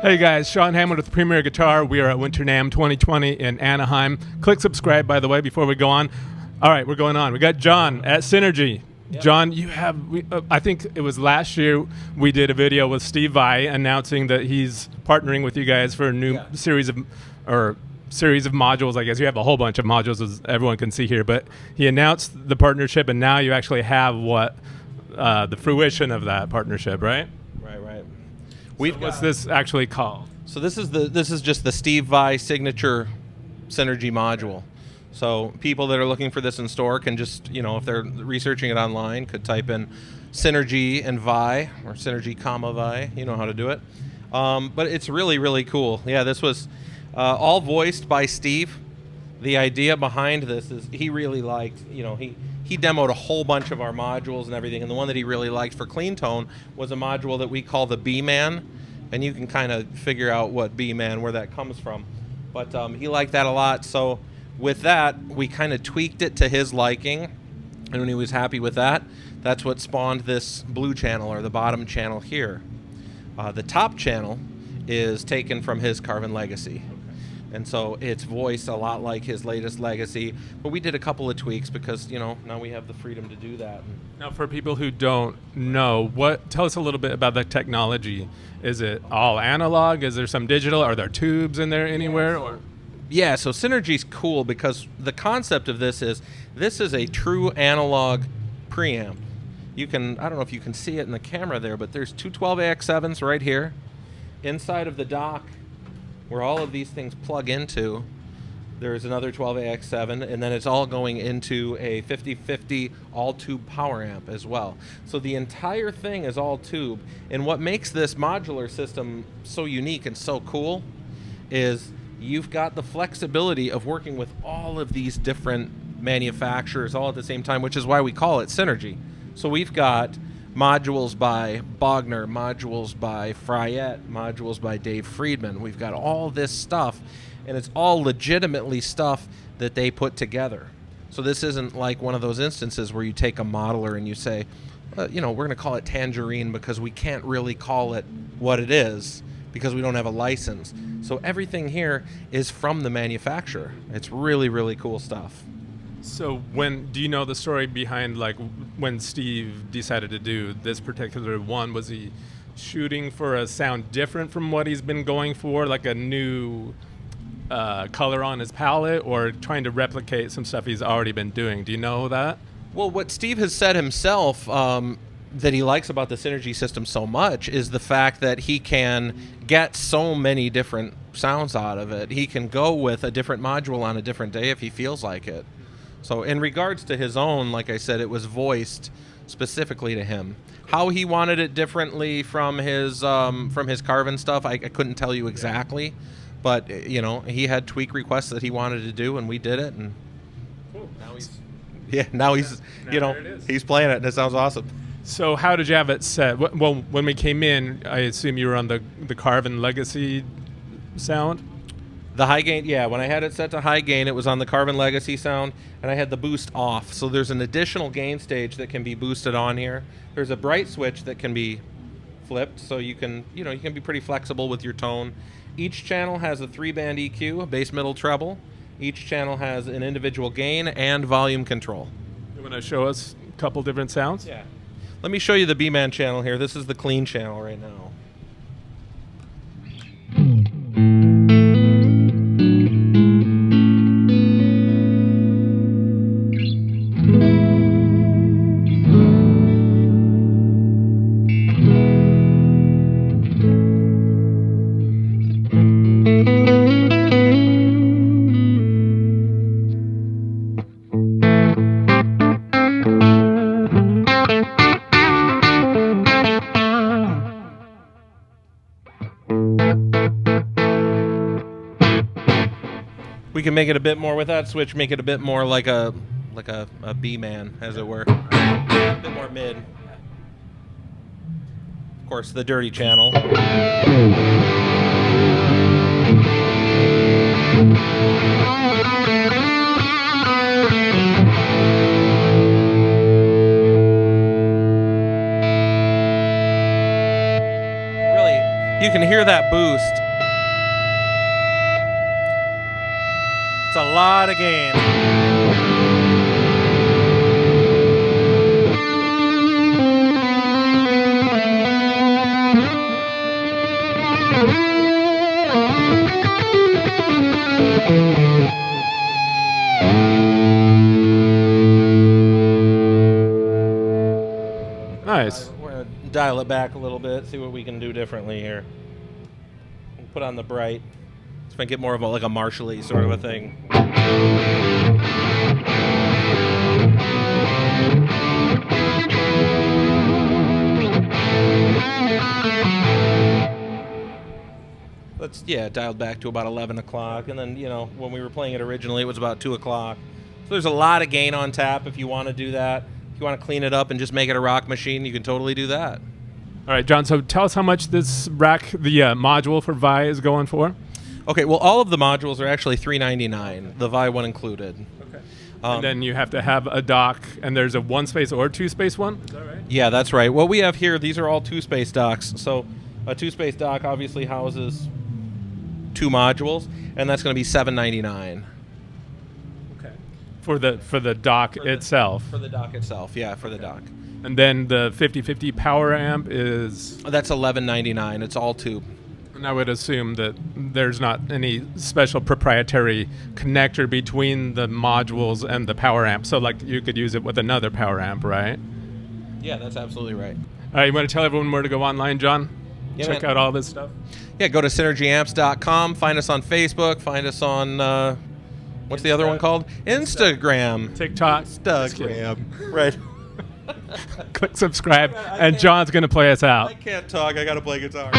Hey guys, Sean Hammond with Premier Guitar. We are at Winter NAMM 2020 in Anaheim. Click subscribe, by the way, before we go on. All right, we're going on. We got John at Synergy. Yep. John, you have, I think it was last year we did a video with Steve Vai announcing that he's partnering with you guys for a new series of modules. I guess you have a whole bunch of modules, as everyone can see here, but he announced the partnership, and now you actually have the fruition of that partnership, right? Right. What's this actually called? So this is just the Steve Vai signature Synergy module. So people that are looking for this in store can just, if they're researching it online, could type in Synergy and Vai, or Synergy comma Vai. You know how to do it. But it's really, really cool. Yeah, this was all voiced by Steve. The idea behind this is he really liked, he demoed a whole bunch of our modules and everything, and the one that he really liked for clean tone was a module that we call the B-Man, and you can kind of figure out what B-Man, where that comes from. But he liked that a lot, so with that, we kind of tweaked it to his liking, and when he was happy with that, that's what spawned this blue channel, or the bottom channel here. The top channel is taken from his Carvin Legacy. And so it's voiced a lot like his latest Legacy, but we did a couple of tweaks because, now we have the freedom to do that. Now, for people who don't know, tell us a little bit about the technology. Is it all analog? Is there some digital? Are there tubes in there anywhere? Yeah, so Synergy's cool because the concept of this is a true analog preamp. I don't know if you can see it in the camera there, but there's two 12AX7s right here. Inside of the dock, where all of these things plug into, there's another 12AX7, and then it's all going into a 5050 all-tube power amp as well. So the entire thing is all-tube, and what makes this modular system so unique and so cool is you've got the flexibility of working with all of these different manufacturers all at the same time, which is why we call it Synergy. So we've got modules by Bogner, modules by Fryette, modules by Dave Friedman. We've got all this stuff, and it's all legitimately stuff that they put together. So this isn't like one of those instances where you take a modeler and you say, we're going to call it Tangerine because we can't really call it what it is because we don't have a license. So everything here is from the manufacturer. It's really, really cool stuff. So do you know the story behind when Steve decided to do this particular one? Was he shooting for a sound different from what he's been going for, like a new color on his palette, or trying to replicate some stuff he's already been doing? Do you know that? Well, what Steve has said himself that he likes about the Synergy system so much is the fact that he can get so many different sounds out of it. He can go with a different module on a different day if he feels like it. So in regards to his own, like I said, it was voiced specifically to him. How he wanted it differently from his Carvin stuff, I couldn't tell you exactly, but he had tweak requests that he wanted to do, and we did it. And cool. now he's he's playing it, and it sounds awesome. So how did you have it set? Well, when we came in, I assume you were on the Carvin Legacy sound. The high gain, yeah. When I had it set to high gain, it was on the Carvin Legacy sound, and I had the boost off. So there's an additional gain stage that can be boosted on here. There's a bright switch that can be flipped, so you can be pretty flexible with your tone. Each channel has a 3-band EQ, a bass, middle, treble. Each channel has an individual gain and volume control. You want to show us a couple different sounds? Yeah. Let me show you the B-Man channel here. This is the clean channel right now. We can make it a bit more with that switch, make it a bit more like a B-Man, as it were. A bit more mid. Of course, the dirty channel. you can hear that boost. It's a lot of gain. Nice. We're going to dial it back a little bit, see what we can do differently here. Put on the bright. Let's make it more of like a Marshall-y sort of a thing. Let's, dialed back to about 11 o'clock. And then, when we were playing it originally, it was about 2 o'clock. So there's a lot of gain on tap if you want to do that. If you want to clean it up and just make it a rock machine, you can totally do that. All right, John, so tell us how much this rack, the module for Vi, is going for. Okay, well, all of the modules are actually $399, the Vi one included. Okay. And then you have to have a dock, and there's a one-space or two-space one? Is that right? Yeah, that's right. What we have here, these are all two-space docks. So a two-space dock obviously houses 2 modules, and that's going to be $799. Okay. For the dock itself. For the dock itself, yeah, for the dock. And then the 5050 power amp is... That's $1199. It's all tube. And I would assume that there's not any special proprietary connector between the modules and the power amp. So, like, you could use it with another power amp, right? Yeah, that's absolutely right. All right, you want to tell everyone where to go online, John? Yeah, Check out all this stuff? Yeah, go to synergyamps.com. Find us on Facebook. Find us on, what's the other one called? Instagram. TikTok. Instagram. Right. Click subscribe, and John's going to play us out. I can't talk. I got to play guitar.